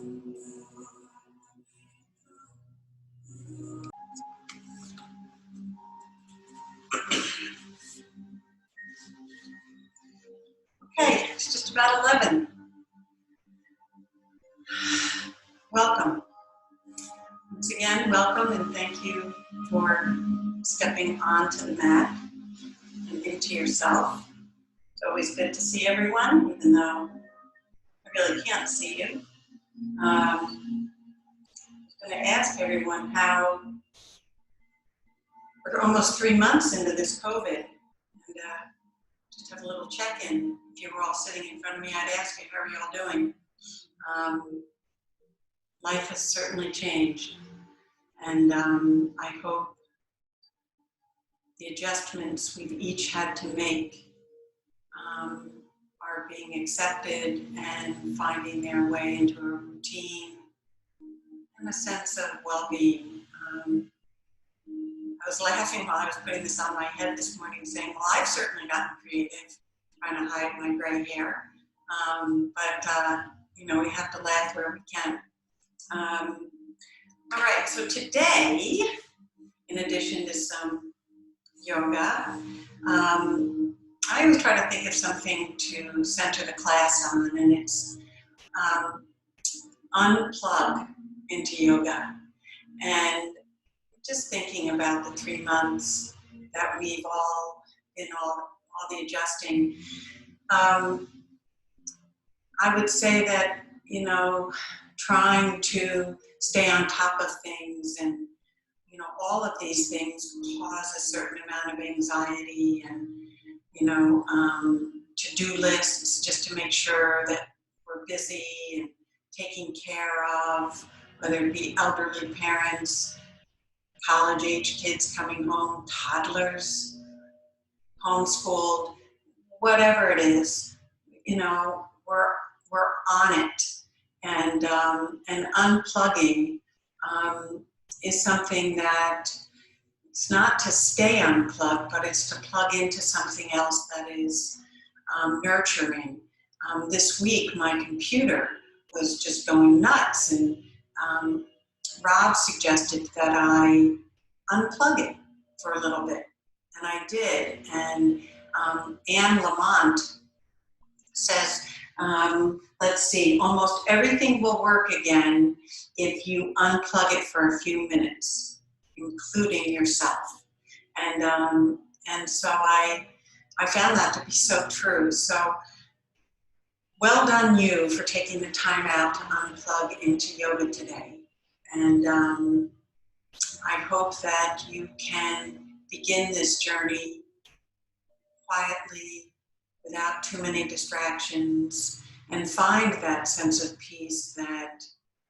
Okay, it's just about 11. Welcome. Once again, welcome and thank you for stepping onto the mat and into yourself. It's always good to see everyone, even though I really can't see you. I'm going to ask everyone how we're almost 3 months into this COVID, and just have a little check-in. If you were all sitting in front of me, I'd ask you, how are you all doing? Life has certainly changed, and I hope the adjustments we've each had to make are being accepted and finding their way into a routine and a sense of well-being. I was laughing while I was putting this on my head this morning, saying, well, I've certainly gotten creative trying to hide my gray hair, but you know, we have to laugh where we can. All right, so today, in addition to some yoga, I always try to think of something to center the class on, and it's unplug into yoga. And just thinking about the 3 months that we've all been all the adjusting, I would say that, you know, trying to stay on top of things and, you know, all of these things cause a certain amount of anxiety and, you know, to-do lists just to make sure that we're busy and taking care of, whether it be elderly parents, college-age kids coming home, toddlers, homeschooled, whatever it is, you know, we're on it. And unplugging is something that it's not to stay unplugged, but it's to plug into something else that is nurturing. This week, my computer was just going nuts, and Rob suggested that I unplug it for a little bit, and I did. And Anne Lamont says, let's see, almost everything will work again if you unplug it for a few minutes, including yourself. And so I found that to be so true. So well done you for taking the time out to unplug into yoga today. And I hope that you can begin this journey quietly, without too many distractions, and find that sense of peace that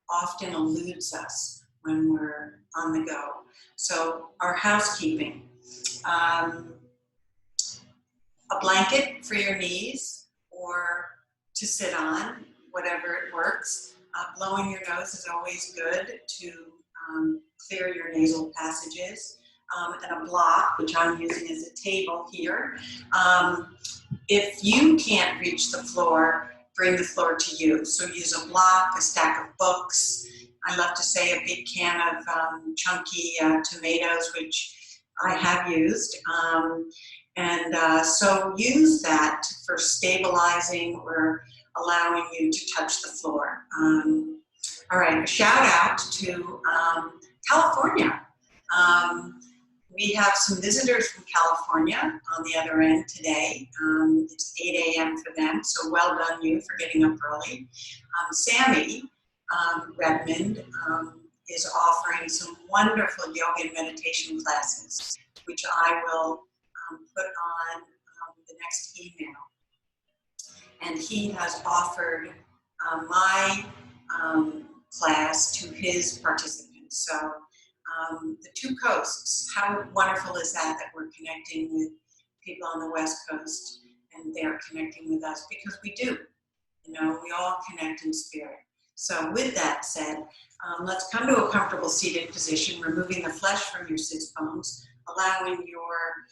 often eludes us when we're on the go. So our housekeeping, a blanket for your knees or to sit on, whatever it works. Blowing your nose is always good to clear your nasal passages. And a block, which I'm using as a table here. If you can't reach the floor, bring the floor to you. So use a block, a stack of books. I love to say a big can of chunky tomatoes, which I have used. So use that for stabilizing or allowing you to touch the floor. All right, a shout out to California. We have some visitors from California on the other end today. It's 8 a.m. for them, so well done you for getting up early. Sammy Redmond is offering some wonderful yoga and meditation classes, which I will put on the next email. And he has offered my class to his participants. So the two coasts, how wonderful is that we're connecting with people on the West Coast and they're connecting with us, because we do, you know, we all connect in spirit. So with that said, let's come to a comfortable seated position, removing the flesh from your sits bones, allowing your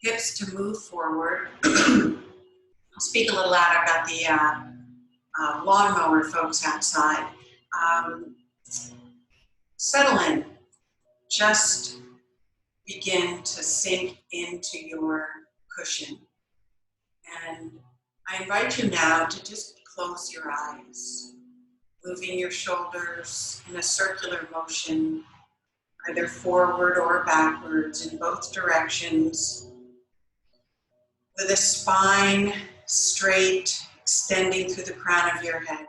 hips to move forward. I'll speak a little louder. I've got the lawnmower folks outside. Settle in. Just begin to sink into your cushion. And I invite you now to just close your eyes, moving your shoulders in a circular motion, either forward or backwards in both directions, with a spine straight, extending through the crown of your head.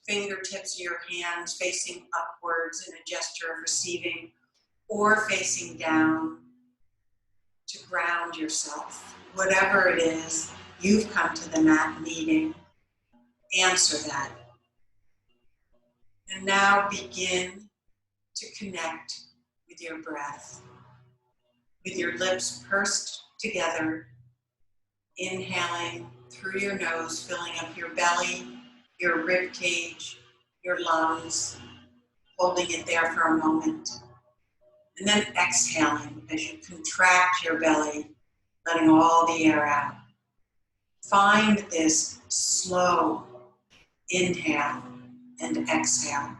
Fingertips of your hands facing upwards in a gesture of receiving, or facing down to ground yourself. Whatever it is you've come to the mat needing, answer that. And now begin to connect with your breath. With your lips pursed together, inhaling through your nose, filling up your belly, your rib cage, your lungs, holding it there for a moment. And then exhaling as you contract your belly, letting all the air out. Find this slow inhale and exhale.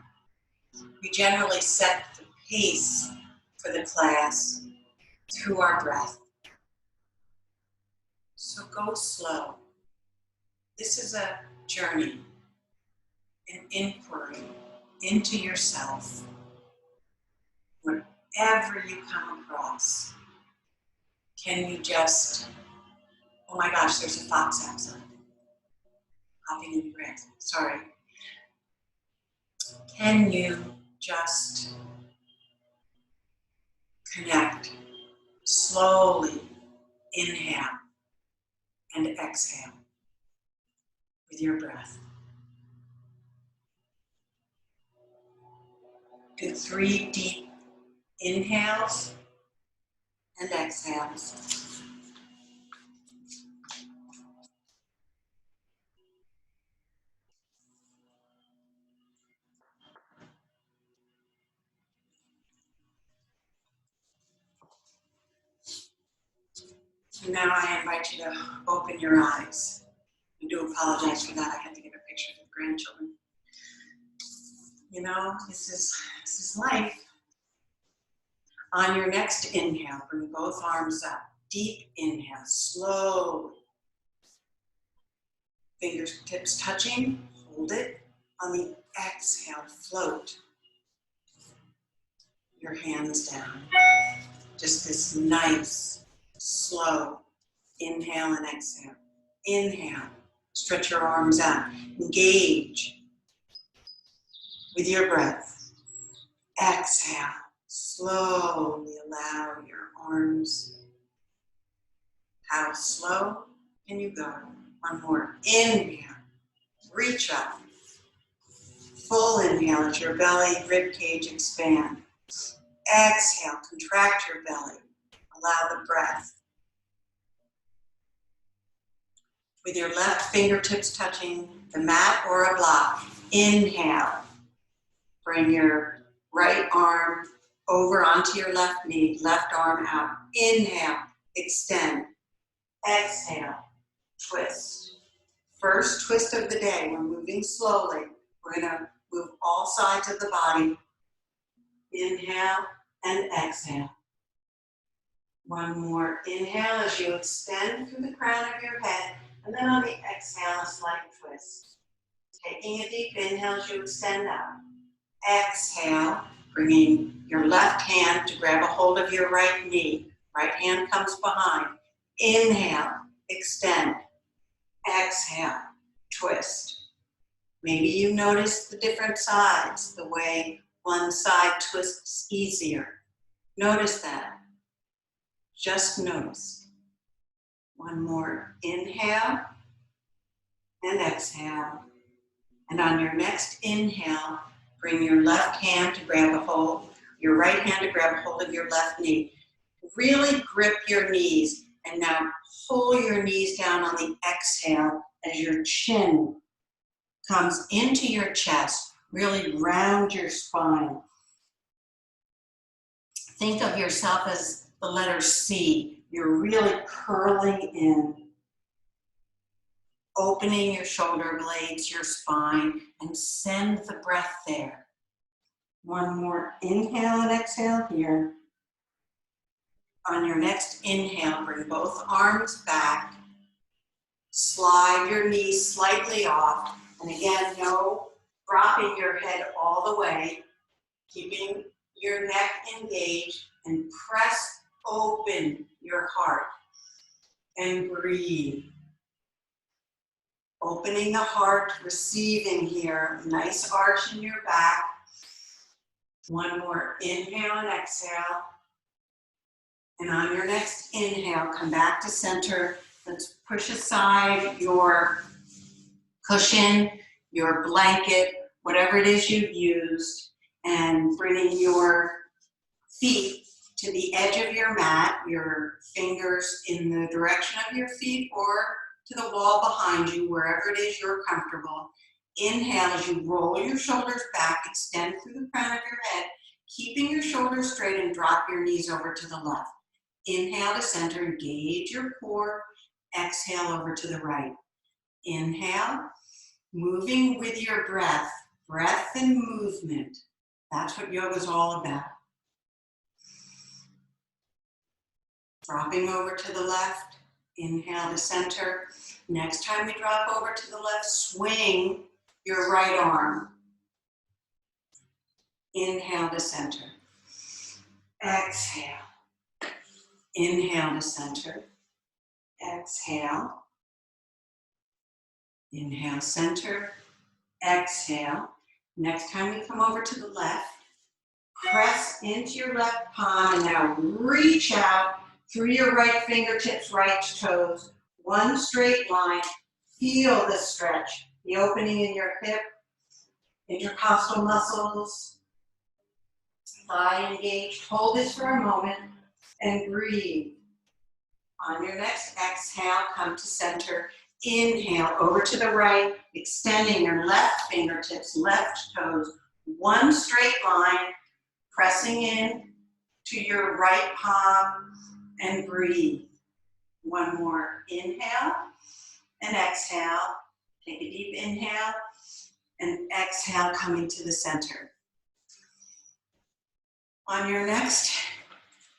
We generally set the pace for the class through our breath. So go slow. This is a journey, an inquiry into yourself. Whatever you come across, can you just, oh my gosh, there's a fox outside, hopping in the grass, sorry. Can you just connect, slowly inhale and exhale with your breath? Do 3 deep inhales and exhales. So now I invite you to open your eyes. I do apologize for that. I had to get a picture of the grandchildren. You know, this is life. On your next inhale, bring both arms up. Deep inhale, slowly. Fingertips touching, hold it. On the exhale, float your hands down. Just this nice, slow inhale and exhale. Inhale, stretch your arms out. Engage with your breath. Exhale, slowly allow your arms. How slow can you go? One more. Inhale, reach up. Full inhale as your belly, rib cage expand. Exhale, contract your belly. Allow the breath. With your left fingertips touching the mat or a block. Inhale. Bring your right arm over onto your left knee, left arm out. Inhale, extend. Exhale, twist. First twist of the day. We're moving slowly. We're going to move all sides of the body. Inhale and exhale. One more inhale as you extend through the crown of your head. And then on the exhale, a slight twist. Taking a deep inhale as you extend out. Exhale, bringing your left hand to grab a hold of your right knee. Right hand comes behind. Inhale, extend. Exhale, twist. Maybe you notice the different sides, the way one side twists easier. Notice that. Just notice. One more inhale and exhale. And on your next inhale, bring your left hand to grab a hold, your right hand to grab a hold of your left knee. Really grip your knees, and now pull your knees down on the exhale as your chin comes into your chest. Really round your spine. Think of yourself as the letter C. You're really curling in. opening your shoulder blades, your spine, and send the breath there. One more inhale and exhale here. On your next inhale, bring both arms back. Slide your knees slightly off. And again, no dropping your head all the way. Keeping your neck engaged and press open your heart. And breathe. Opening the heart, receiving here. Nice arch in your back. One more inhale and exhale. And on your next inhale, come back to center. Let's push aside your cushion, your blanket, whatever it is you've used, and bringing your feet to the edge of your mat, your fingers in the direction of your feet or to the wall behind you, wherever it is you're comfortable. Inhale as you roll your shoulders back, extend through the crown of your head, keeping your shoulders straight and drop your knees over to the left. Inhale to center, engage your core. Exhale over to the right. Inhale, moving with your breath. Breath and movement. That's what yoga is all about. Dropping over to the left. Inhale to center. Next time we drop over to the left, swing your right arm. Inhale to center. Exhale. Inhale to center. Exhale. Inhale, center. Exhale. Next time we come over to the left, press into your left palm and now reach out through your right fingertips, right toes. One straight line. Feel the stretch, the opening in your hip, intercostal muscles, thigh engaged. Hold this for a moment and breathe. On your next exhale, come to center. Inhale over to the right, extending your left fingertips, left toes. One straight line, pressing in to your right palm and breathe. One more inhale and exhale. Take a deep inhale and exhale, coming to the center. On your next,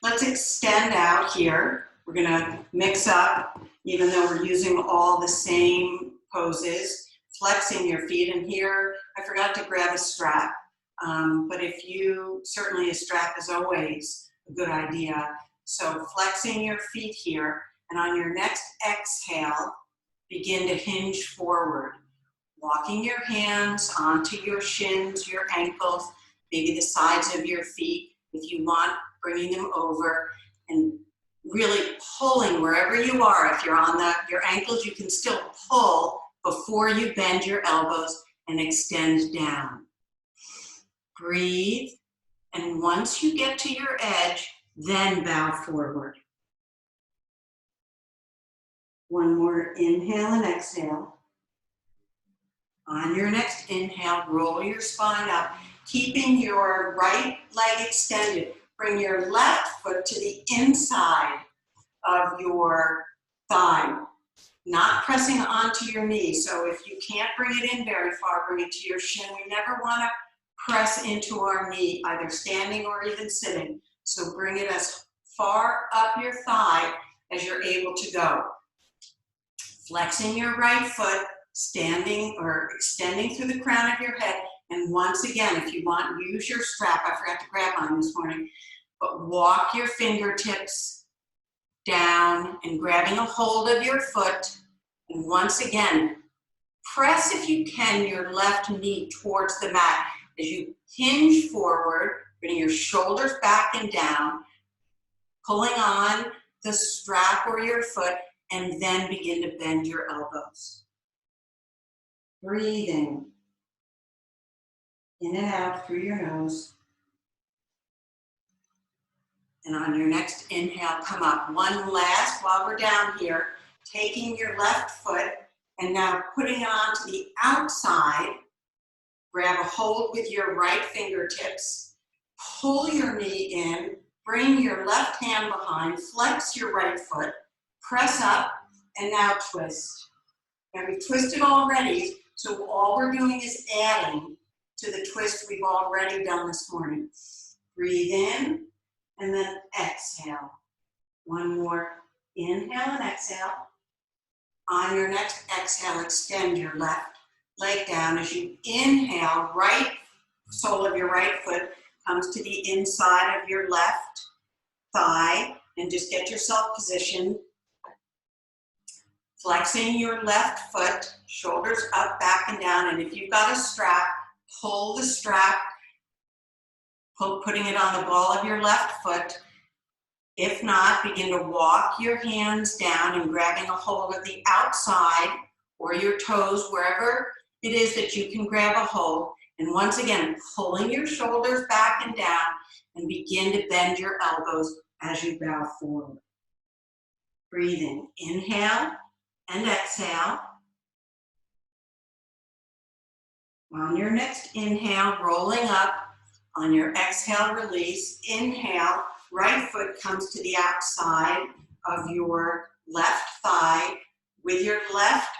let's extend out here. We're gonna mix up, even though we're using all the same poses, flexing your feet. And here, I forgot to grab a strap, but certainly a strap is always a good idea. So flexing your feet here, and on your next exhale, begin to hinge forward. Walking your hands onto your shins, your ankles, maybe the sides of your feet. If you want, bringing them over and really pulling wherever you are. If you're on your ankles, you can still pull before you bend your elbows and extend down. Breathe, and once you get to your edge, then bow forward. One more inhale and exhale. On your next inhale, roll your spine up, keeping your right leg extended. Bring your left foot to the inside of your thigh, not pressing onto your knee. So if you can't bring it in very far, bring it to your shin. We never want to press into our knee, either standing or even sitting. So bring it as far up your thigh as you're able to go. Flexing your right foot, standing or extending through the crown of your head. And once again, if you want, use your strap. I forgot to grab mine this morning. But walk your fingertips down and grabbing a hold of your foot. And once again, press, if you can, your left knee towards the mat. As you hinge forward, bringing your shoulders back and down, pulling on the strap or your foot, and then begin to bend your elbows. Breathing in and out through your nose. And on your next inhale, come up. One last while we're down here, taking your left foot and now putting it onto the outside. Grab a hold with your right fingertips. Pull your knee in. Bring your left hand behind. Flex your right foot. Press up and now twist. Now we've twisted already, so all we're doing is adding to the twist we've already done this morning. Breathe in and then exhale. One more. Inhale and exhale. On your next exhale, extend your left leg down. As you inhale, right sole of your right foot comes to the inside of your left thigh, and just get yourself positioned. Flexing your left foot, shoulders up, back, and down. And if you've got a strap, pull the strap, putting it on the ball of your left foot. If not, begin to walk your hands down and grabbing a hold of the outside or your toes, wherever it is that you can grab a hold. And once again, pulling your shoulders back and down, and begin to bend your elbows as you bow forward. Breathing, inhale and exhale. On your next inhale, rolling up. On your exhale, release. Inhale, right foot comes to the outside of your left thigh. With your left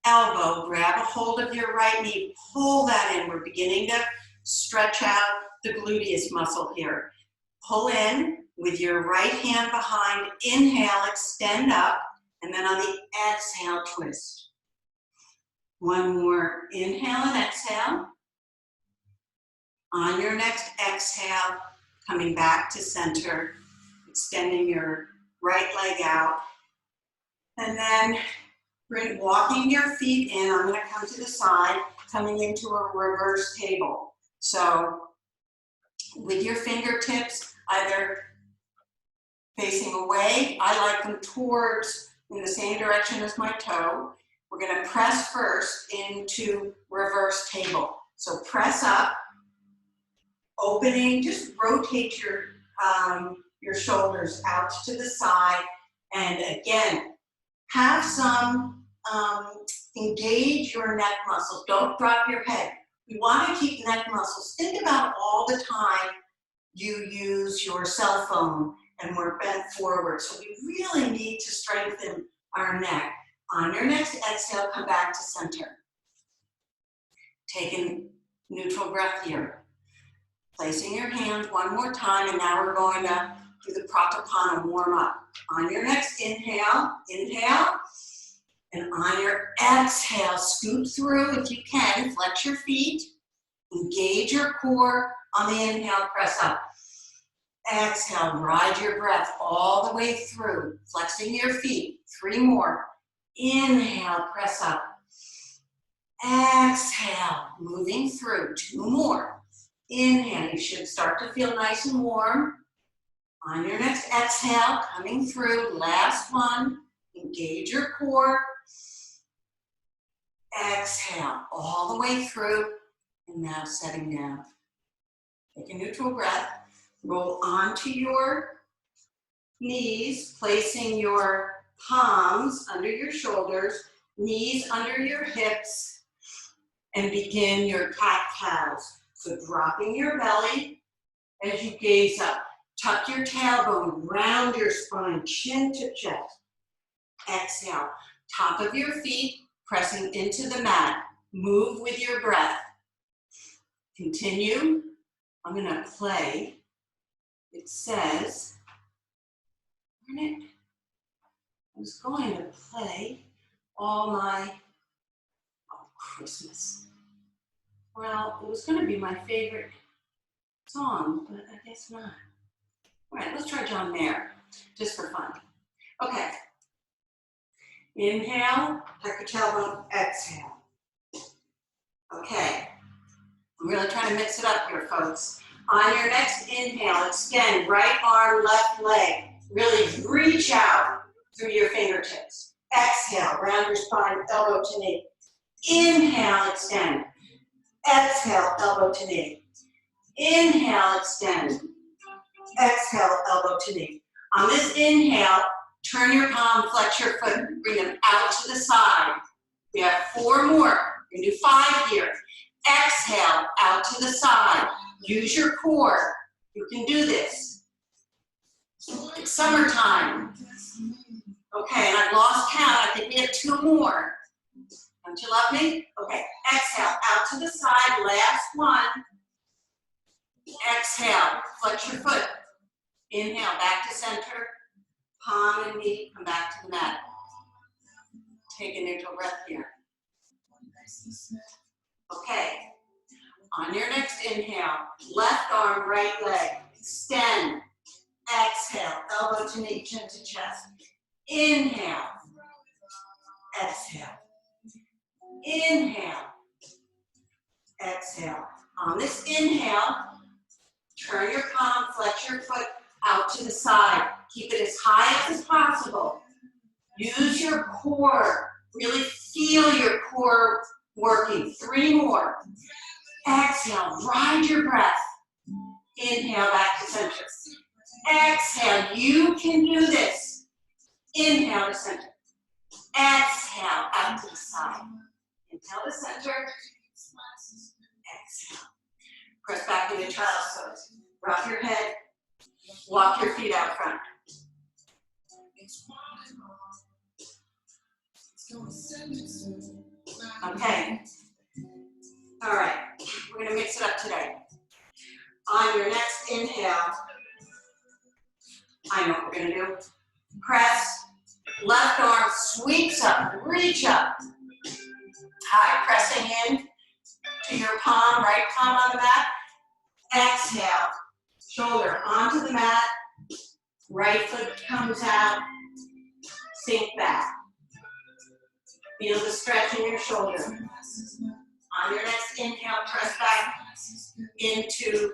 elbow, grab a hold of your right knee, pull that in. We're beginning to stretch out the gluteus muscle here. Pull in with your right hand behind. Inhale, extend up, and then on the exhale, twist. One more. Inhale and exhale. On your next exhale, coming back to center, extending your right leg out, and then walking your feet in. I'm going to come to the side, coming into a reverse table. So with your fingertips either facing away, I like them towards in the same direction as my toe. We're going to press first into reverse table. So press up, opening, just rotate your shoulders out to the side, and again, have some, engage your neck muscles. Don't drop your head. We want to keep neck muscles. Think about all the time you use your cell phone and we're bent forward. So we really need to strengthen our neck. On your next exhale, come back to center. Take a neutral breath here. Placing your hands one more time, and now we're going to do the Pratyahara warm up. On your next inhale, inhale, and on your exhale, scoot through if you can, flex your feet, engage your core. On the inhale, press up. Exhale, ride your breath all the way through, flexing your feet. 3 more. Inhale, press up. Exhale, moving through. 2 more. Inhale, you should start to feel nice and warm. On your next exhale, coming through, last one, engage your core. Exhale, all the way through, and now setting down. Take a neutral breath, roll onto your knees, placing your palms under your shoulders, knees under your hips, and begin your cat-cows. So dropping your belly as you gaze up. Tuck your tailbone, round your spine, chin to chest. Exhale, top of your feet, pressing into the mat. Move with your breath. Continue. I'm going to play. It says, I was going to play all my, Christmas. Well, it was going to be my favorite song, but I guess not. All right, let's try John Mayer, just for fun. Okay. Inhale, tuck your tailbone, exhale. Okay. I'm really trying to mix it up here, folks. On your next inhale, extend right arm, left leg. Really reach out through your fingertips. Exhale, round your spine, elbow to knee. Inhale, extend. Exhale, elbow to knee. Inhale, extend. Exhale, elbow to knee. On this inhale, turn your palm, flex your foot, bring them out to the side. We have 4 more. We're going to do 5 here. Exhale, out to the side. Use your core. You can do this. It's summertime. Okay, and I've lost count. I think we have 2 more. Don't you love me? Okay, exhale, out to the side, last one. Exhale, flex your foot. Inhale, back to center. Palm and knee, come back to the mat. Take a neutral breath here. Okay, on your next inhale, left arm, right leg, extend. Exhale, elbow to knee, chin to chest. Inhale, exhale. Inhale, exhale. On this inhale, turn your palm, flex your foot out to the side. Keep it as high up as possible. Use your core. Really feel your core working. 3 more. Exhale, ride your breath. Inhale, back to center. Exhale, you can do this. Inhale to center. Exhale, out to the side. Inhale to center. Exhale. Press back into child's pose. Rock your head. Walk your feet out front. Okay. All right. We're going to mix it up today. On your next inhale, I know what we're going to do. Press. Left arm sweeps up. Reach up. High. Pressing in to your palm. Right palm on the mat. Exhale. Shoulder onto the mat. Right foot comes out. Sink back. Feel the stretch in your shoulder. On your next inhale, press back into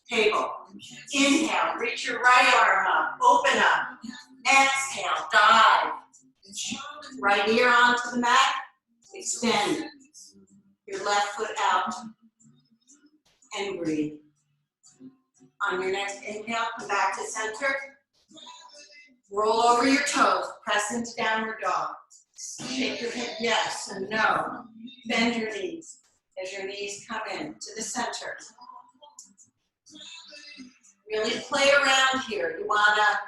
table. Inhale, reach your right arm up, open up. Exhale, dive. Right ear onto the mat, extend. Your left foot out and breathe. On your next inhale, come back to center. Roll over your toes, press into downward dog. Shake your head yes and no. Bend your knees as your knees come in to the center. Really play around here. You want to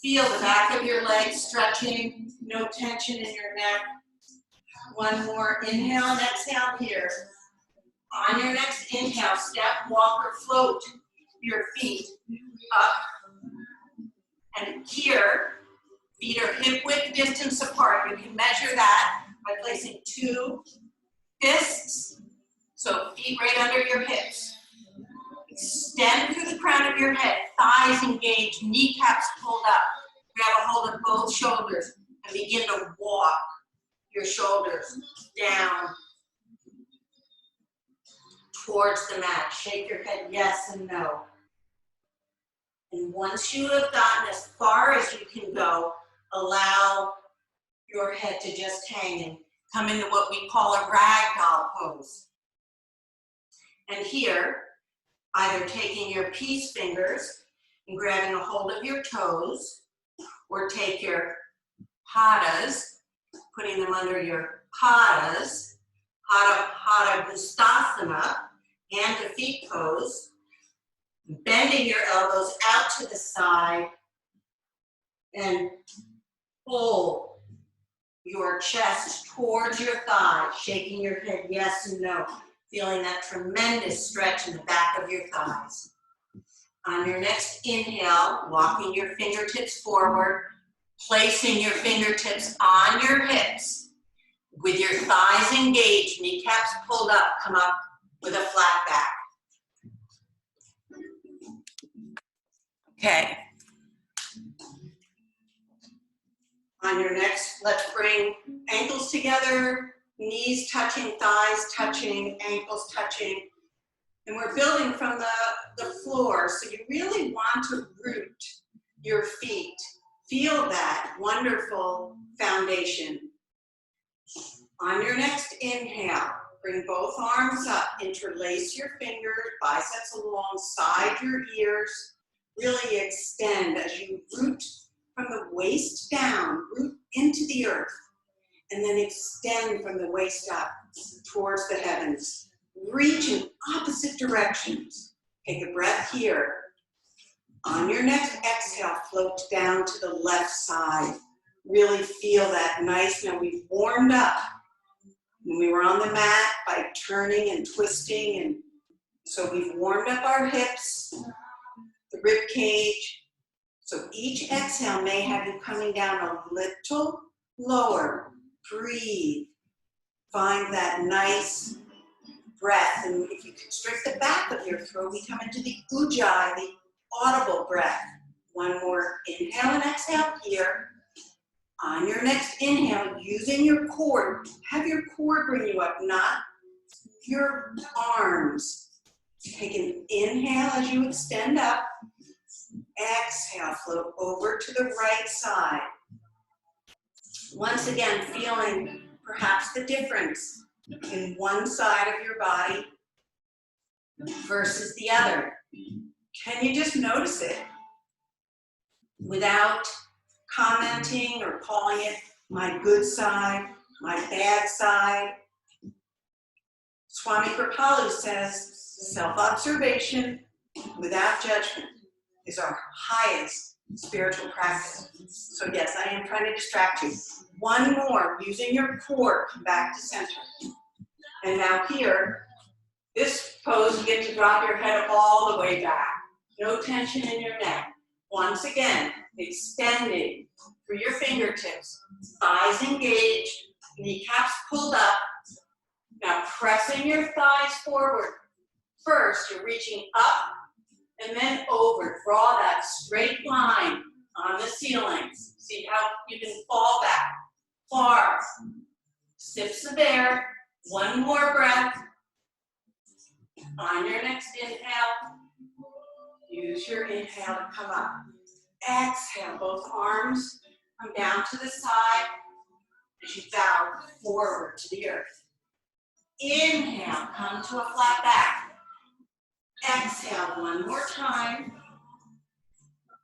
feel the back of your legs stretching, no tension in your neck. One more inhale and exhale here. On your next inhale, step, walk, or float your feet up. And here, feet are hip width distance apart. You can measure that by placing 2 fists, so feet right under your hips. Extend through the crown of your head, thighs engaged, kneecaps pulled up. Grab a hold of both shoulders and begin to walk your shoulders down towards the mat. Shake your head yes and no. And once you have gotten as far as you can go, allow your head to just hang and come into what we call a ragdoll pose. And here, either taking your peace fingers and grabbing a hold of your toes, or take your padas, putting them under your padas, Pada Gustasana, hand to feet pose, bending your elbows out to the side, and pull your chest towards your thighs, shaking your head yes and no, feeling that tremendous stretch in the back of your thighs. On your next inhale, walking your fingertips forward, placing your fingertips on your hips, with your thighs engaged, kneecaps pulled up, come up with a flat back. Okay. On your next, let's bring ankles together, knees touching, thighs touching, ankles touching. And we're building from the floor, so you really want to root your feet. Feel that wonderful foundation. On your next inhale, bring both arms up, interlace your fingers, biceps alongside your ears. Really extend as you root from the waist down, root into the earth, and then extend from the waist up towards the heavens. Reach in opposite directions. Take a breath here. On your next exhale, float down to the left side. Really feel that nice. Now we've warmed up. when we were on the mat by turning and twisting, and so we've warmed up our hips, the rib cage. So each exhale may have you coming down a little lower. Breathe. Find that nice breath. And if you constrict the back of your throat, we come into the ujjayi, the audible breath. One more inhale and exhale here. On your next inhale, using your core, have your core bring you up, not your arms. Take an inhale as you extend up. Exhale, float over to the right side. Once again, feeling perhaps the difference in one side of your body versus the other. Can you just notice it without commenting or calling it my good side, my bad side? Swami Kripalu says self-observation without judgment is our highest spiritual practice. So yes, I am trying to distract you. One more, using your core, come back to center. And now here, this pose, you get to drop your head all the way back. No tension in your neck. Once again, extending through your fingertips, thighs engaged, kneecaps pulled up. Now pressing your thighs forward. First, you're reaching up and then over. Draw that straight line on the ceilings. See how you can fall back far. Sips of air. One more breath. On your next inhale, use your inhale to come up. Exhale, both arms come down to the side as you bow forward to the earth. Inhale, come to a flat back. Exhale, one more time.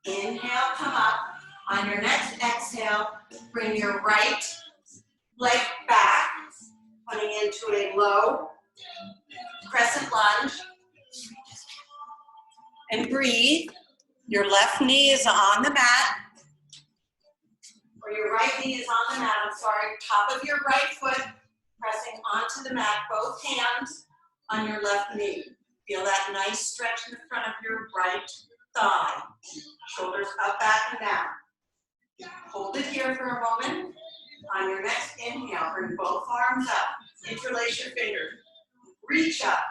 Inhale, come up. On your next exhale, bring your right leg back, putting into a low crescent lunge. And breathe. Your left knee is on the mat, or your right knee is on the mat, I'm sorry. Top of your right foot pressing onto the mat, both hands on your left knee. Feel that nice stretch in the front of your right thigh. Shoulders up, back, and down. Hold it here for a moment. On your next inhale, bring both arms up. Interlace your fingers. Reach up.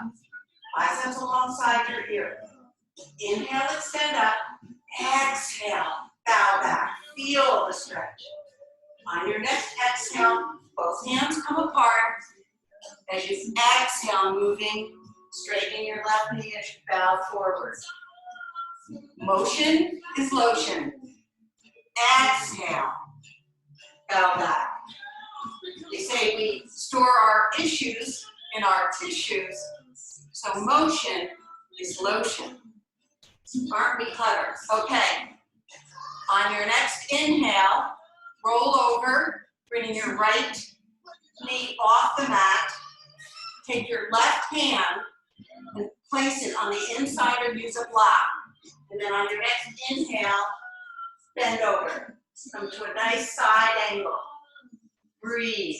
Biceps alongside your ear. Inhale, extend up. Exhale, bow back. Feel the stretch. On your next exhale, both hands come apart. As you exhale, moving, straighten your left knee as you bow forward. Motion is lotion. Exhale, bow back. They say we store our issues in our tissues, so motion is lotion. Aren't we clever? Okay. On your next inhale, roll over, bringing your right knee off the mat. Take your left hand and place it on the inside of use a block. And then on your next inhale, bend over. Come to a nice side angle. Breathe.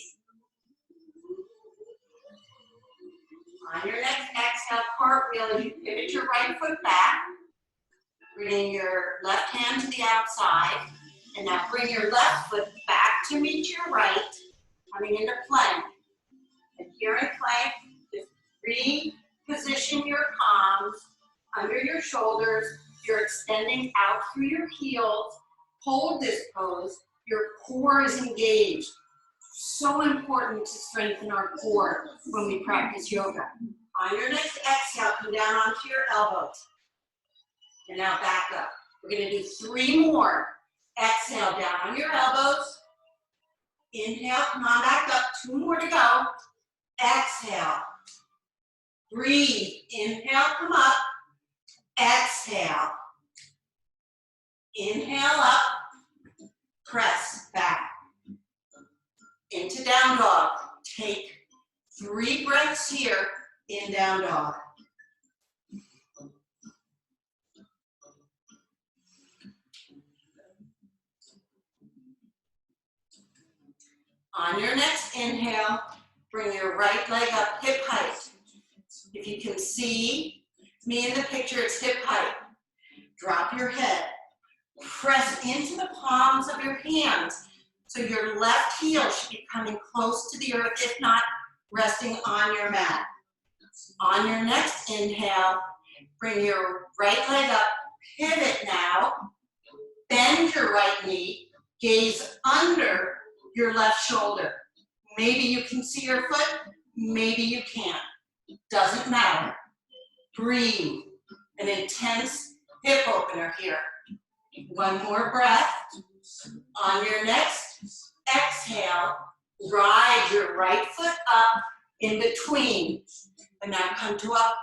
On your next exhale, cartwheel, you pivot your right foot back. Bring your left hand to the outside. And now bring your left foot back to meet your right, coming into plank. And here in plank, just reposition your palms under your shoulders. You're extending out through your heels. Hold this pose. Your core is engaged. So important to strengthen our core when we practice yoga. On your next exhale, come down onto your elbows. And now back up. We're going to do 3 more. Exhale, down on your elbows. Inhale, come on back up. 2 more to go. Exhale. Breathe. Inhale, come up. Exhale. Inhale up. Press back. Into down dog. Take 3 breaths here in down dog. On your next inhale, Bring your right leg up hip height. If you can see me in the picture, it's hip height. Drop your head. Press into the palms of your hands. So your left heel should be coming close to the earth, if not resting on your mat. On your next inhale, bring your right leg up, pivot now. Bend your right knee, gaze under your left shoulder. Maybe you can see your foot, maybe you can't. Doesn't matter. Breathe. An intense hip opener here. One more breath. On your next exhale, ride your right foot up in between. And now come to a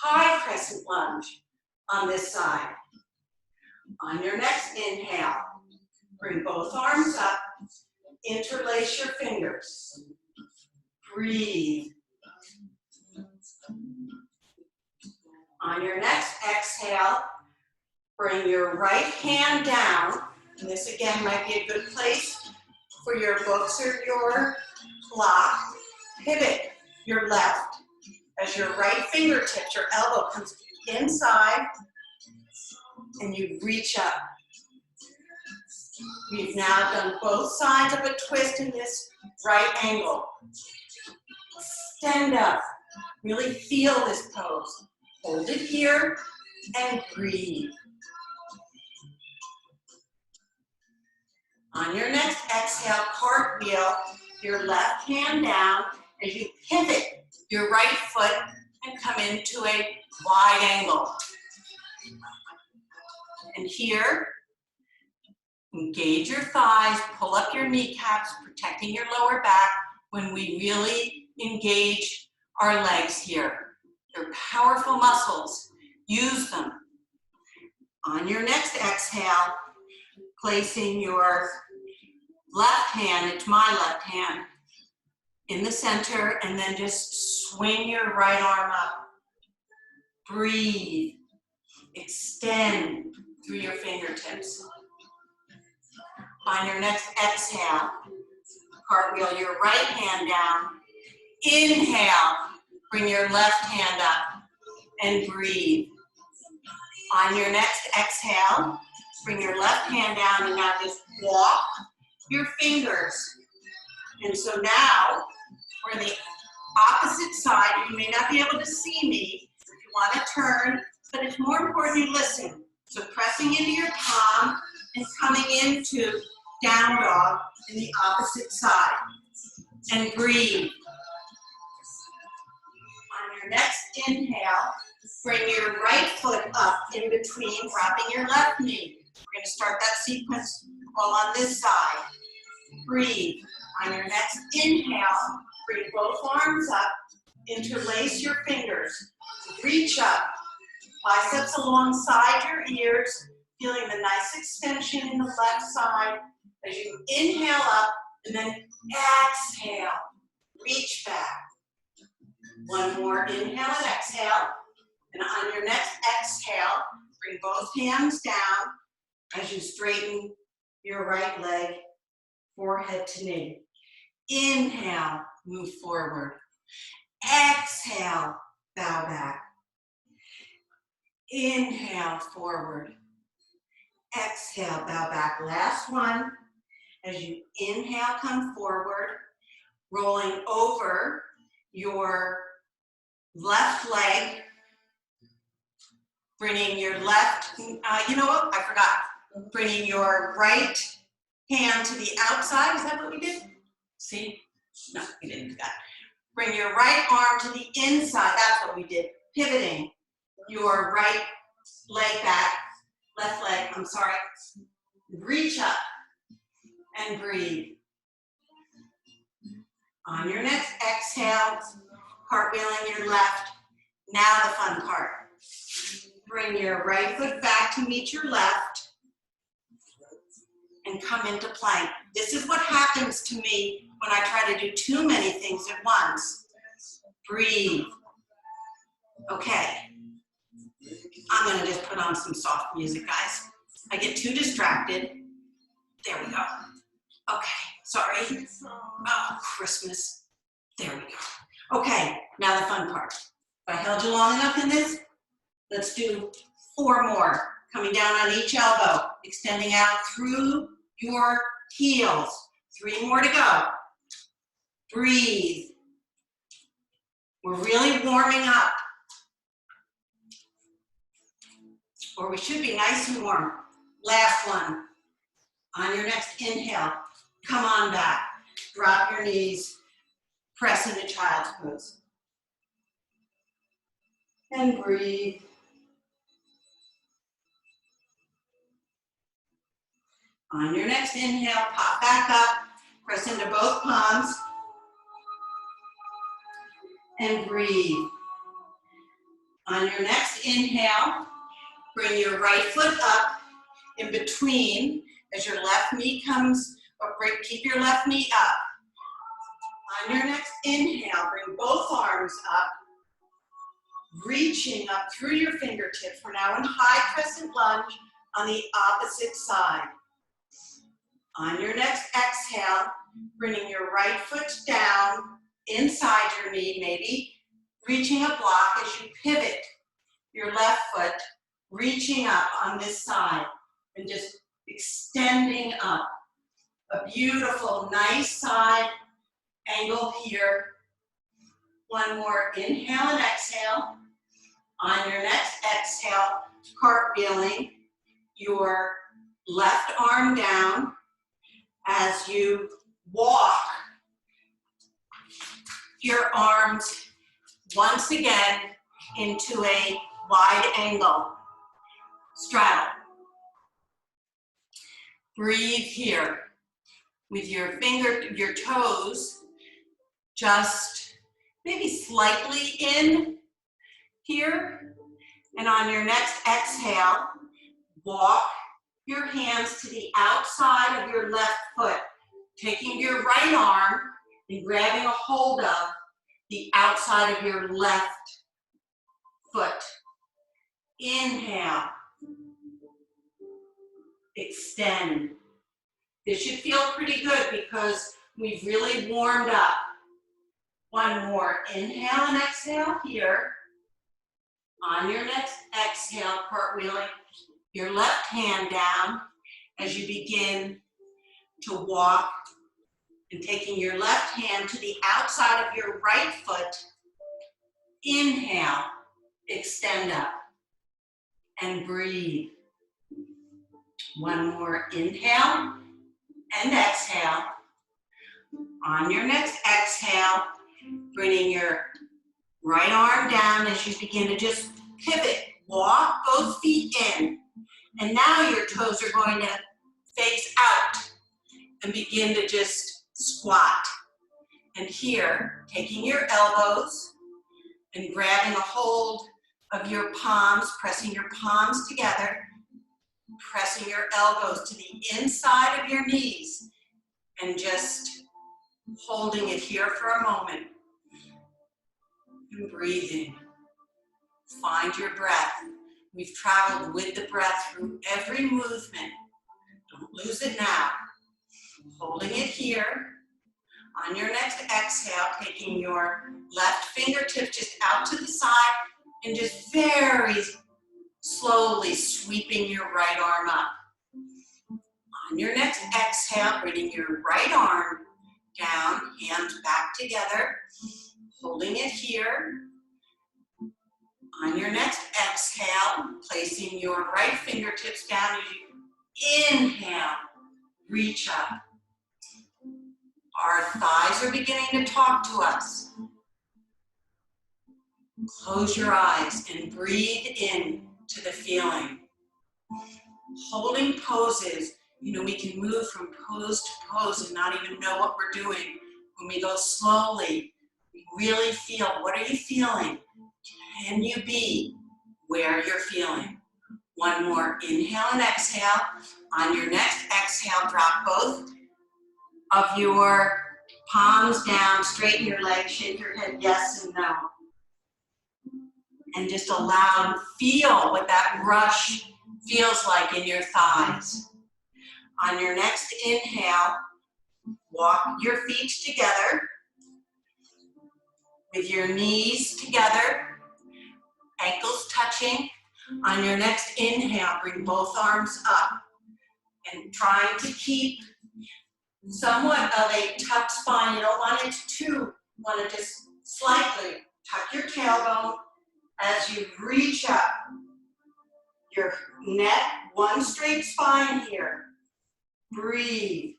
high crescent lunge on this side. On your next inhale, bring both arms up, interlace your fingers. Breathe. On your next exhale, bring your right hand down. And this again might be a good place for your books or your block. Pivot your left as your right fingertips, your elbow comes inside and you reach up. We've now done both sides of a twist in this right angle. Stand up. Really feel this pose. Hold it here and breathe. On your next exhale, cartwheel your left hand down as you pivot your right foot and come into a wide angle. And here, engage your thighs, pull up your kneecaps, protecting your lower back when we really engage our legs here. They're powerful muscles. Use them. On your next exhale, placing your left hand, it's my left hand, in the center, and then just swing your right arm up. Breathe. Extend through your fingertips. On your next exhale, cartwheel your right hand down. Inhale, bring your left hand up and breathe. On your next exhale, bring your left hand down and now just walk your fingers. And so now we're the opposite side. You may not be able to see me if you want to turn, but it's more important you listen. So pressing into your palm and coming into down dog in the opposite side. And breathe. On your next inhale, bring your right foot up in between, dropping your left knee. We're going to start that sequence all on this side. Breathe. On your next inhale, bring both arms up, interlace your fingers, reach up, biceps alongside your ears, feeling the nice extension in the left side as you inhale up and then exhale, reach back. One more inhale and exhale, and on your next exhale, bring both hands down as you straighten your right leg, forehead to knee. Inhale, move forward. Exhale, bow back. Inhale, forward. Exhale, bow back. Last one. As you inhale, come forward, rolling over your left leg, bringing your left, you know what, I forgot. Bringing your right hand to the outside. Is that what we did? See? No, we didn't do that. Bring your right arm to the inside. That's what we did. Pivoting your right leg back, left leg, I'm sorry. Reach up and breathe. On your next exhale, cartwheeling your left. Now the fun part. Bring your right foot back to meet your left and come into plank. This is what happens to me when I try to do too many things at once. Breathe. Okay. I'm gonna just put on some soft music, guys. I get too distracted. There we go. Okay, sorry. Oh, Christmas. There we go. Okay, now the fun part. If I held you long enough in this, let's do 4 more. Coming down on each elbow, extending out through your heels. 3 more to go. Breathe. We're really warming up. Or we should be nice and warm. Last one. On your next inhale, come on back. Drop your knees. Press into child's pose. And breathe. On your next inhale, pop back up. Press into both palms. And breathe. On your next inhale, bring your right foot up in between as your left knee comes, or keep your left knee up. On your next inhale, bring both arms up, reaching up through your fingertips. We're now in high crescent lunge on the opposite side. On your next exhale, bringing your right foot down inside your knee, maybe reaching a block as you pivot your left foot, reaching up on this side and just extending up. A beautiful, nice side angle here. One more inhale and exhale. On your next exhale, cartwheeling your left arm down as you walk your arms once again into a wide angle straddle. Breathe here with your toes just maybe slightly in here. And on your next exhale, walk your hands to the outside of your left foot, taking your right arm and grabbing a hold of the outside of your left foot. Inhale. Extend. This should feel pretty good because we've really warmed up. One more. Inhale and exhale here. On your next exhale, cartwheeling your left hand down as you begin to walk and taking your left hand to the outside of your right foot. Inhale, extend up and breathe. One more inhale and exhale. On your next exhale, bringing your right arm down as you begin to just pivot. Walk both feet in. And now your toes are going to face out and begin to just squat. And here, taking your elbows and grabbing a hold of your palms, pressing your palms together, pressing your elbows to the inside of your knees, and just holding it here for a moment. And breathing. Find your breath. We've traveled with the breath through every movement. Don't lose it now. Holding it here. On your next exhale, taking your left fingertips just out to the side and just very slowly sweeping your right arm up. On your next exhale, bringing your right arm down, hands back together, holding it here. On your next exhale, placing your right fingertips down as you inhale, reach up. Our thighs are beginning to talk to us. Close your eyes and breathe in to the feeling. Holding poses, we can move from pose to pose and not even know what we're doing. When we go slowly, we really feel, what are you feeling? Can you be where you're feeling? One more inhale and exhale. On your next exhale, drop both of your palms down, straighten your legs, shake your head yes and no. And just allow and feel what that rush feels like in your thighs. On your next inhale, walk your feet together. with your knees together, ankles touching. On your next inhale, bring both arms up and trying to keep somewhat of a tucked spine. You don't want it to, want to just slightly tuck your tailbone as you reach up. Your neck, one straight spine here. Breathe.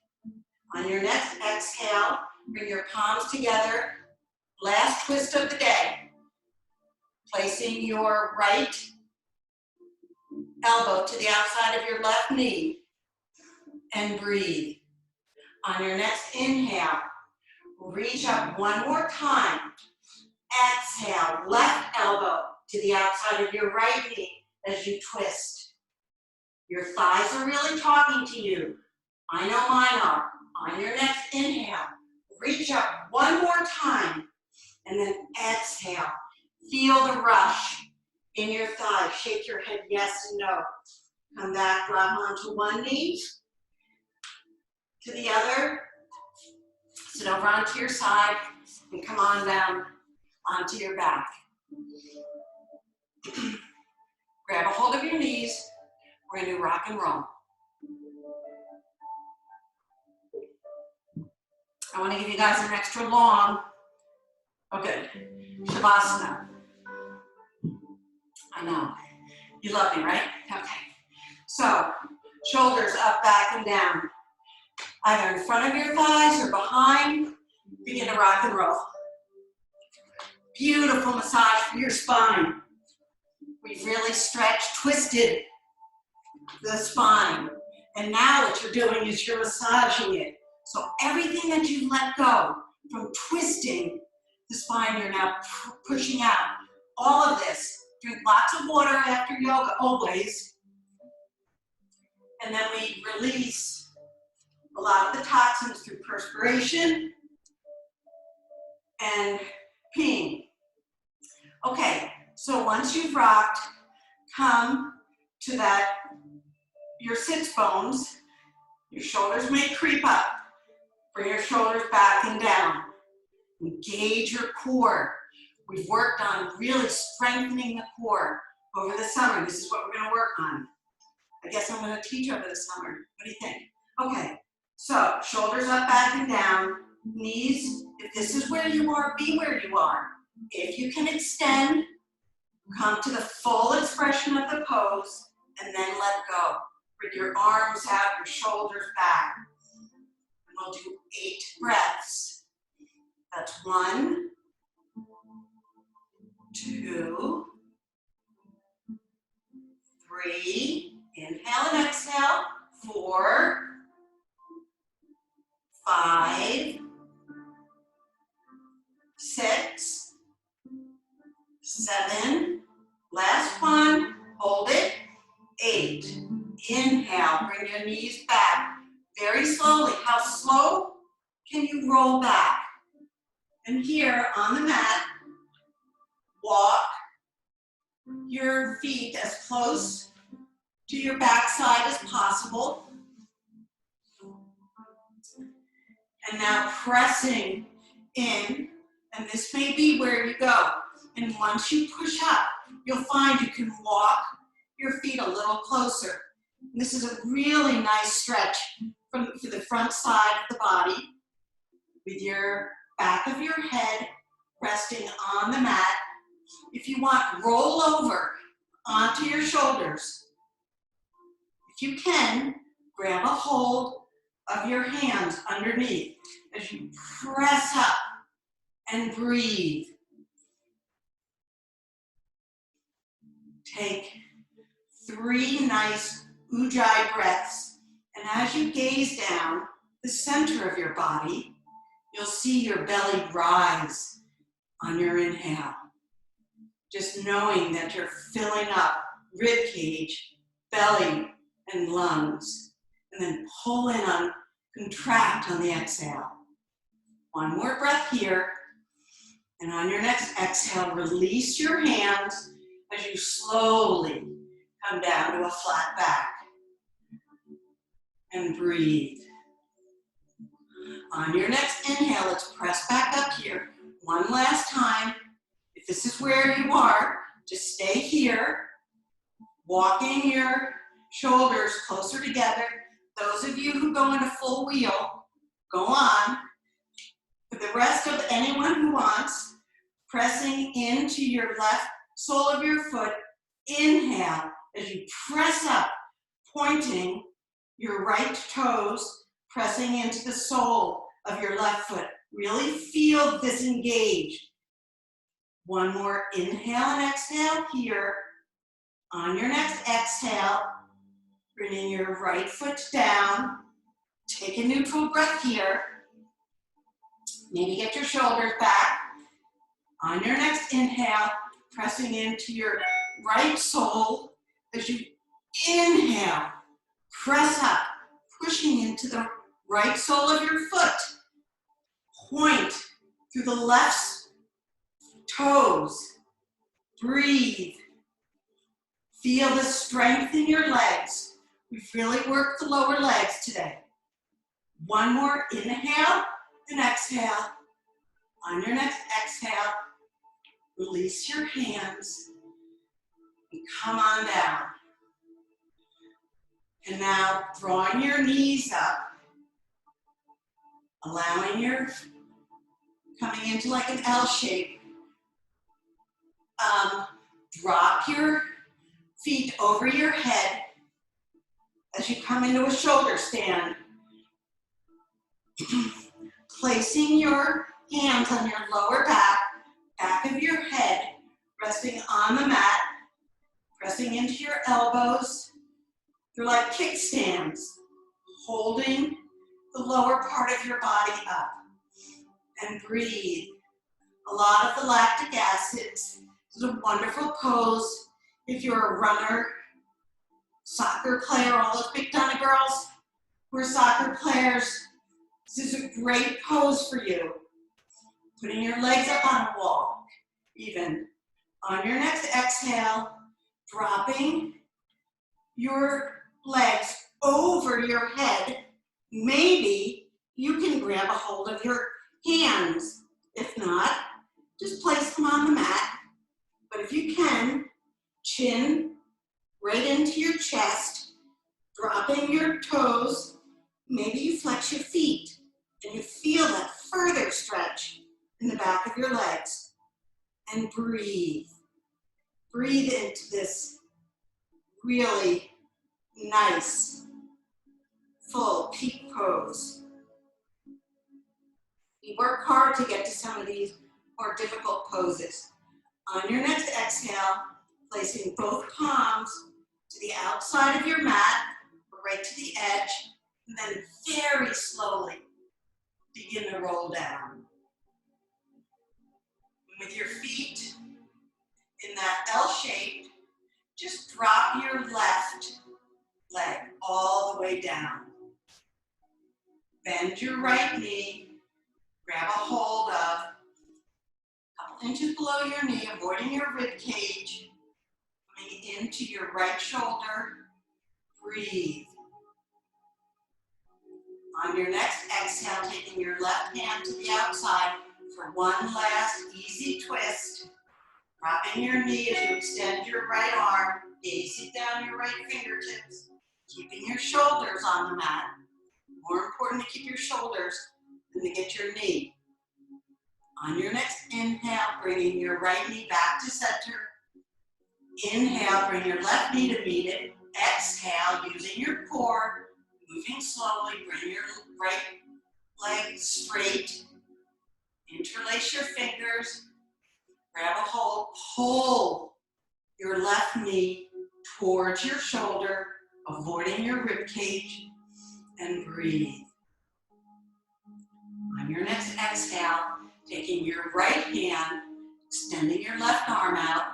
On your next exhale, bring your palms together. Last twist of the day. Placing your right elbow to the outside of your left knee. And breathe. On your next inhale, reach up one more time. Exhale, left elbow to the outside of your right knee as you twist. Your thighs are really talking to you. I know mine are. On your next inhale, reach up one more time and then exhale. Feel the rush in your thighs. Shake your head yes and no. Come back, drop onto one knee to the other. Sit over onto your side and come on down onto your back. Grab a hold of your knees. We're going to do rock and roll. I want to give you guys an extra long, okay, Shavasana. I know. You love me, right? Okay. So, shoulders up, back, and down. Either in front of your thighs or behind. Begin to rock and roll. Beautiful massage for your spine. We've really stretched, twisted the spine. And now what you're doing is you're massaging it. So everything that you let go from twisting the spine, you're now pushing out. All of this. Drink lots of water after yoga, always. And then we release a lot of the toxins through perspiration and peeing. Okay, so once you've rocked, come to that, your sits bones. Your shoulders may creep up. Bring your shoulders back and down. Engage your core. We've worked on really strengthening the core over the summer. This is what we're going to work on. I guess I'm going to teach over the summer. What do you think? Okay, so shoulders up, back, and down. Knees, if this is where you are, be where you are. If you can extend, come to the full expression of the pose, and then let go. Bring your arms out, your shoulders back. And we'll do 8 breaths. That's 1, 2, 3. Inhale and exhale. 4, 5, 6, 7. Last one. Hold it. 8. Inhale. Bring your knees back. Very slowly. How slow can you roll back? And here on the mat, walk your feet as close to your backside as possible. And now pressing in, and this may be where you go. And once you push up, you'll find you can walk your feet a little closer. And this is a really nice stretch for the front side of the body with your back of your head resting on the mat. If you want, roll over onto your shoulders. If you can, grab a hold of your hands underneath as you press up and breathe. Take 3 nice ujjayi breaths, and as you gaze down the center of your body, you'll see your belly rise on your inhale. Just knowing that you're filling up rib cage, belly, and lungs. And then pull in on, contract on the exhale. 1 more breath here. And on your next exhale, release your hands as you slowly come down to a flat back. And breathe. On your next inhale, let's press back up here. One last time. If this is where you are, just stay here, walking your shoulders closer together. Those of you who go into full wheel, go on. For the rest of anyone who wants, pressing into your left sole of your foot, inhale as you press up, pointing your right toes, pressing into the sole of your left foot. Really feel disengaged. One more inhale and exhale here. On your next exhale, bringing your right foot down. Take a neutral breath here. Maybe get your shoulders back. On your next inhale, pressing into your right sole as you inhale. Press up, pushing into the right sole of your foot. Point through the left toes. Breathe. Feel the strength in your legs. We've really worked the lower legs today. One more inhale and exhale. On your next exhale, release your hands and come on down. And now drawing your knees up, allowing your coming into like an L shape. Drop your feet over your head as you come into a shoulder stand. Placing your hands on your lower back, back of your head, resting on the mat, pressing into your elbows. They're like kickstands, holding the lower part of your body up. And breathe. A lot of the lactic acids. This is a wonderful pose if you're a runner, soccer player, all those big Donna girls who are soccer players. This is a great pose for you. Putting your legs up on a wall, even. On your next exhale, dropping your legs over your head. Maybe you can grab a hold of your hands. If not, just place them on the mat. But if you can, chin right into your chest, dropping your toes. Maybe you flex your feet and you feel that further stretch in the back of your legs. And breathe. Breathe into this really nice, full peak pose. We work hard to get to some of these more difficult poses. On your next exhale, placing both palms to the outside of your mat, right to the edge, and then very slowly begin to roll down. With your feet in that L shape, just drop your left leg all the way down. Bend your right knee, grab a hold of a couple inches below your knee, avoiding your rib cage, coming into your right shoulder. Breathe. On your next exhale, taking your left hand to the outside for one last easy twist. Dropping your knee as you extend your right arm, gazing down your right fingertips, keeping your shoulders on the mat. More important to keep your shoulders than to get your knee. On your next inhale, bringing your right knee back to center. Inhale, bring your left knee to meet it. Exhale, using your core, moving slowly, bring your right leg straight. Interlace your fingers. Grab a hold, pull your left knee towards your shoulder, avoiding your rib cage, and breathe. On your next exhale, taking your right hand, extending your left arm out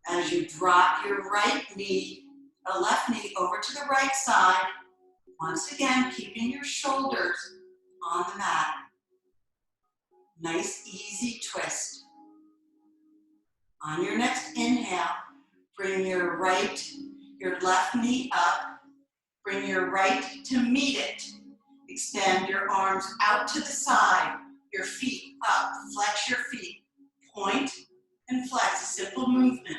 as you drop your right knee, left knee over to the right side. Once again, keeping your shoulders on the mat. Nice, easy twist. On your next inhale, bring your left knee up. Bring your right to meet it. Extend your arms out to the side, your feet up. Flex your feet. Point and flex, a simple movement.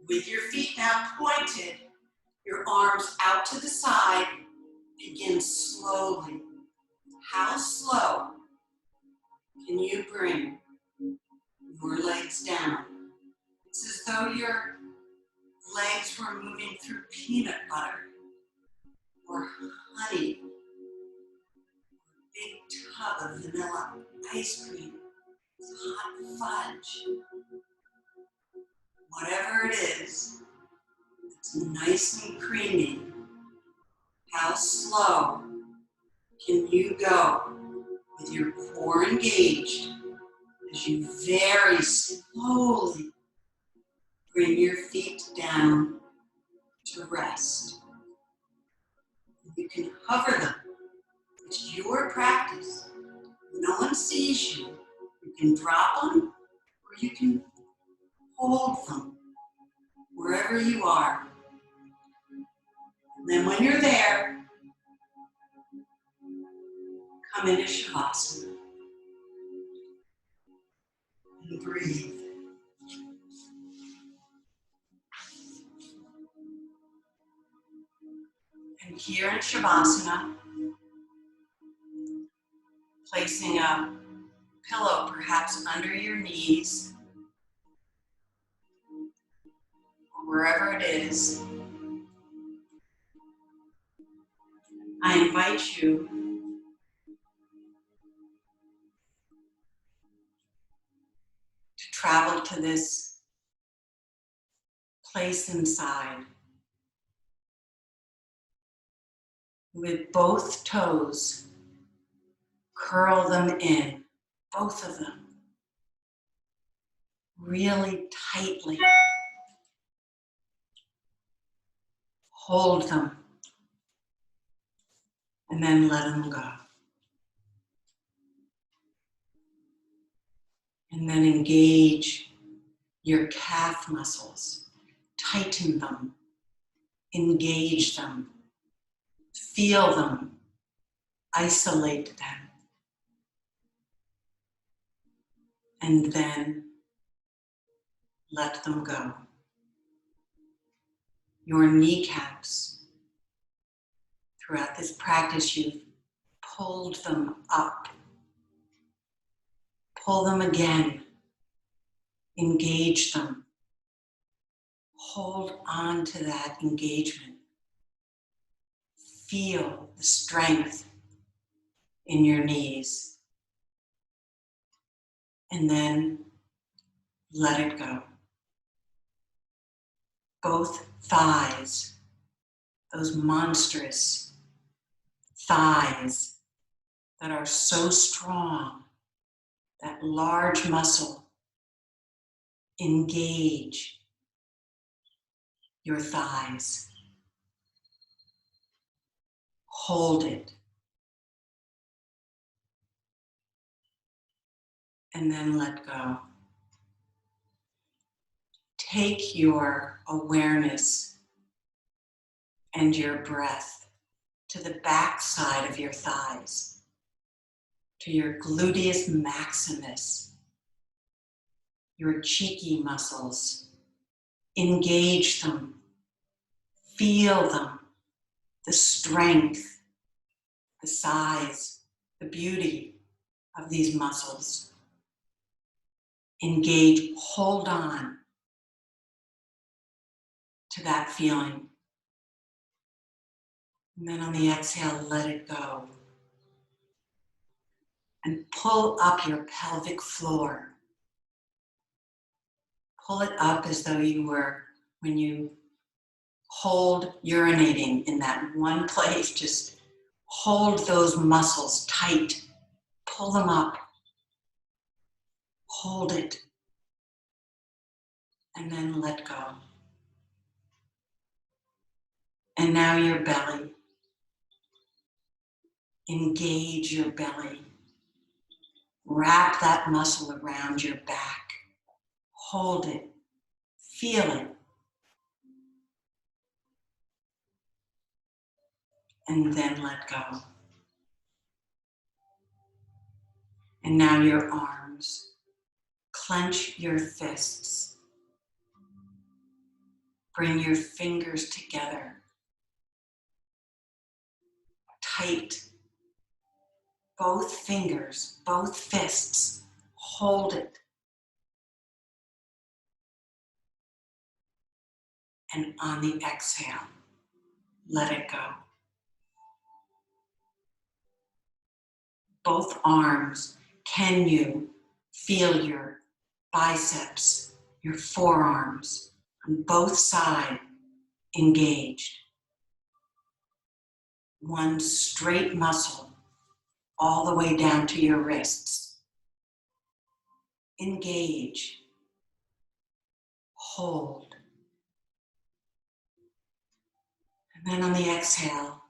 With your feet now pointed, your arms out to the side, begin slowly. How slow can you bring your legs down? It's as though your legs were moving through peanut butter or honey, or a big tub of vanilla ice cream, hot fudge. Whatever it is, it's nice and creamy. How slow can you go with your core engaged as you very slowly bring your feet down to rest? You can hover them. It's your practice. No one sees you. You can drop them or you can hold them wherever you are. And then when you're there, come into Shavasana and breathe. And here in Shavasana, placing a pillow perhaps under your knees, or wherever it is, I invite you to travel to this place inside with both toes. Curl them in, both of them, really tightly. Hold them, and then let them go. And then engage your calf muscles. Tighten them, engage them, feel them, isolate them. And then let them go. Your kneecaps, throughout this practice, you've pulled them up. Pull them again. Engage them. Hold on to that engagement. Feel the strength in your knees. And then let it go. Both thighs, those monstrous thighs that are so strong, that large muscle, engage your thighs. Hold it. And then let go. Take your awareness and your breath to the back side of your thighs, to your gluteus maximus, your cheeky muscles. Engage them. Feel them. The strength, the size, the beauty of these muscles. Engage, hold on to that feeling. And then on the exhale, let it go. And pull up your pelvic floor. Pull it up as though you were, when you hold urinating in that one place, just hold those muscles tight. Pull them up. Hold it. And then let go. And now your belly. Engage your belly. Wrap that muscle around your back. Hold it. Feel it. And then let go. And now your arms. Clench your fists. Bring your fingers together. Tight. Both fingers, both fists. Hold it. And on the exhale, let it go. Both arms, can you feel your biceps, your forearms on both sides engaged? One straight muscle all the way down to your wrists. Engage. Hold. And then on the exhale,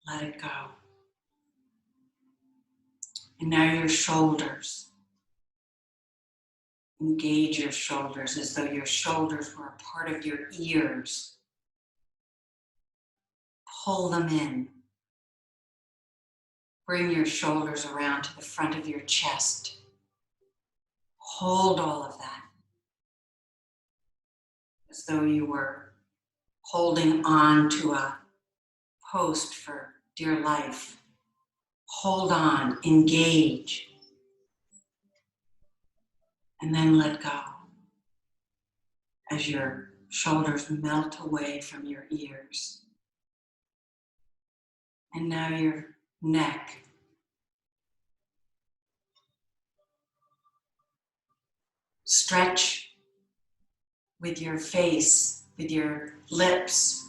let it go. And now your shoulders. Engage your shoulders as though your shoulders were a part of your ears. Pull them in. Bring your shoulders around to the front of your chest. Hold all of that as though you were holding on to a post for dear life. Hold on, engage, and then let go as your shoulders melt away from your ears. And now your neck. Stretch with your face, with your lips.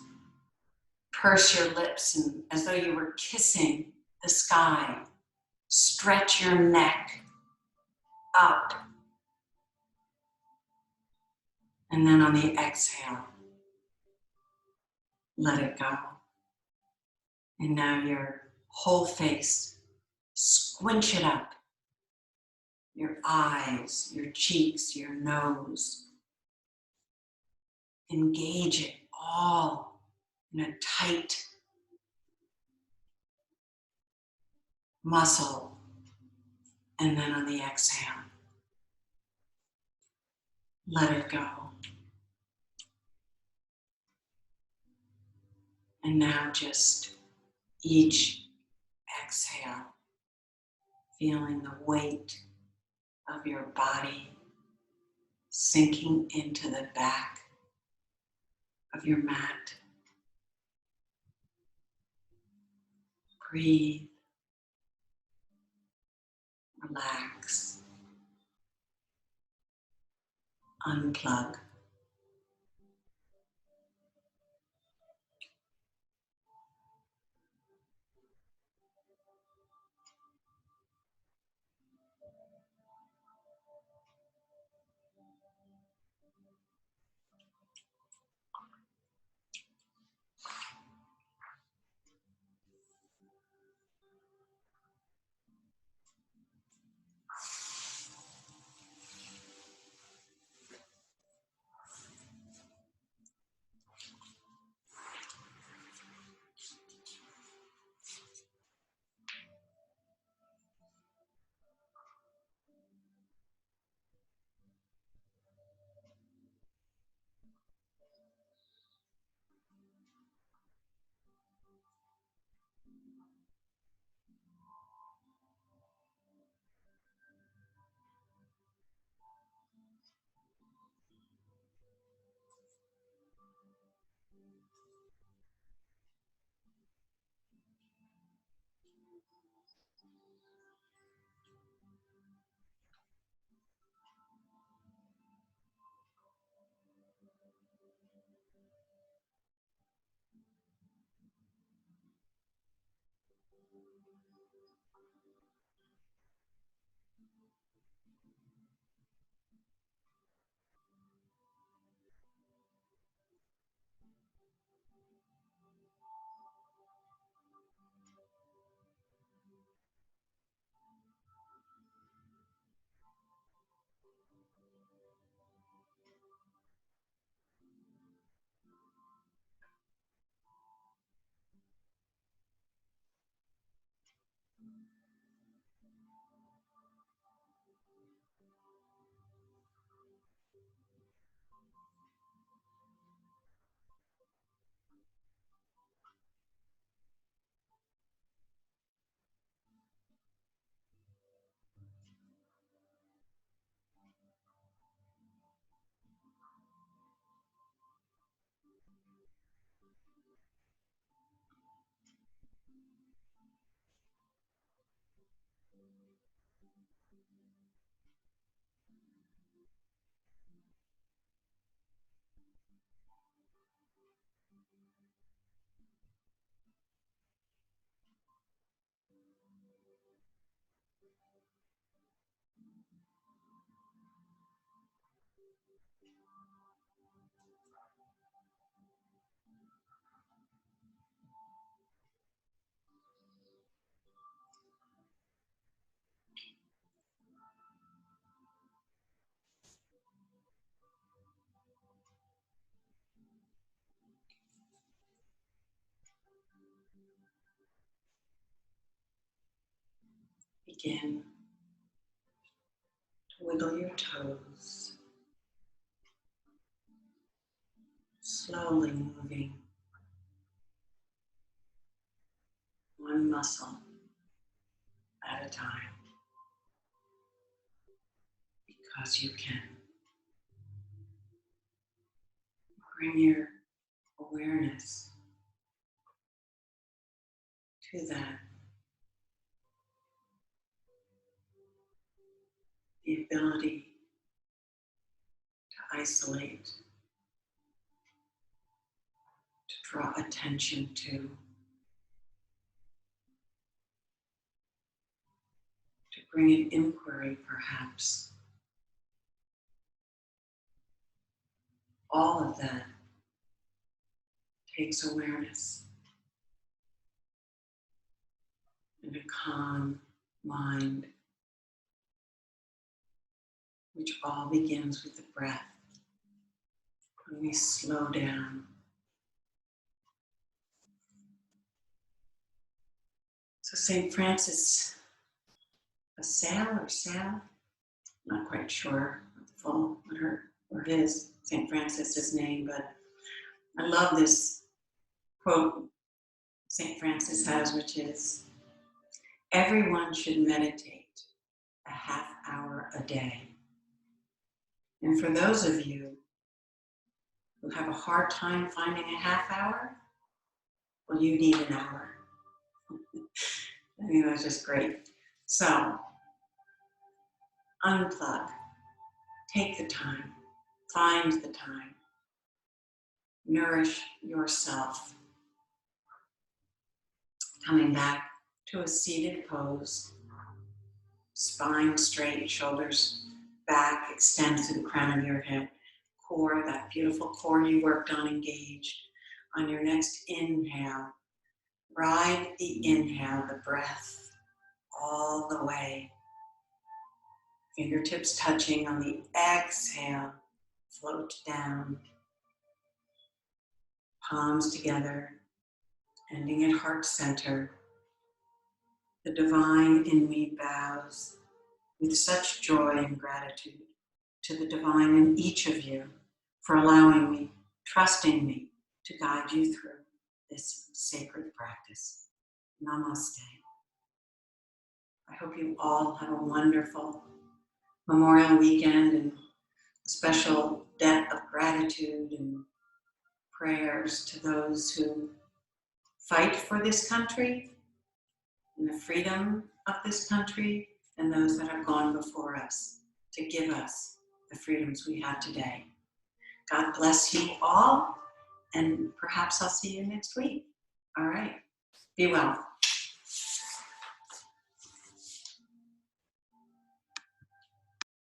Purse your lips and as though you were kissing the sky. Stretch your neck up. And then on the exhale, let it go. And now your whole face, squinch it up. Your eyes, your cheeks, your nose. Engage it all in a tight muscle. And then on the exhale, let it go. And now just each exhale, feeling the weight of your body sinking into the back of your mat. Breathe, relax, unplug. begin to wiggle your toes, slowly moving one muscle at a time, because you can. Bring your awareness to that. The ability to isolate, to draw attention to bring an inquiry perhaps. All of that takes awareness and a calm mind, which all begins with the breath. When we slow down. So St. Francis of Sales, not quite sure what his St. Francis's name, but I love this quote St. Francis has, which is, everyone should meditate a half hour a day. And for those of you who have a hard time finding a half hour, well, you need an hour. I think that's just great. So, unplug, take the time, find the time, nourish yourself. Coming back to a seated pose, spine straight, shoulders back, extend to the crown of your head, core, that beautiful core you worked on, engaged. On your next inhale, ride the inhale, the breath, all the way. Fingertips touching. On the exhale, float down. Palms together, ending at heart center. The divine in me bows with such joy and gratitude to the divine in each of you for allowing me, trusting me to guide you through this sacred practice. Namaste. I hope you all have a wonderful Memorial Weekend and a special debt of gratitude and prayers to those who fight for this country and the freedom of this country, and those that have gone before us to give us the freedoms we have today. God bless you all, and perhaps I'll see you next week. All right, be well.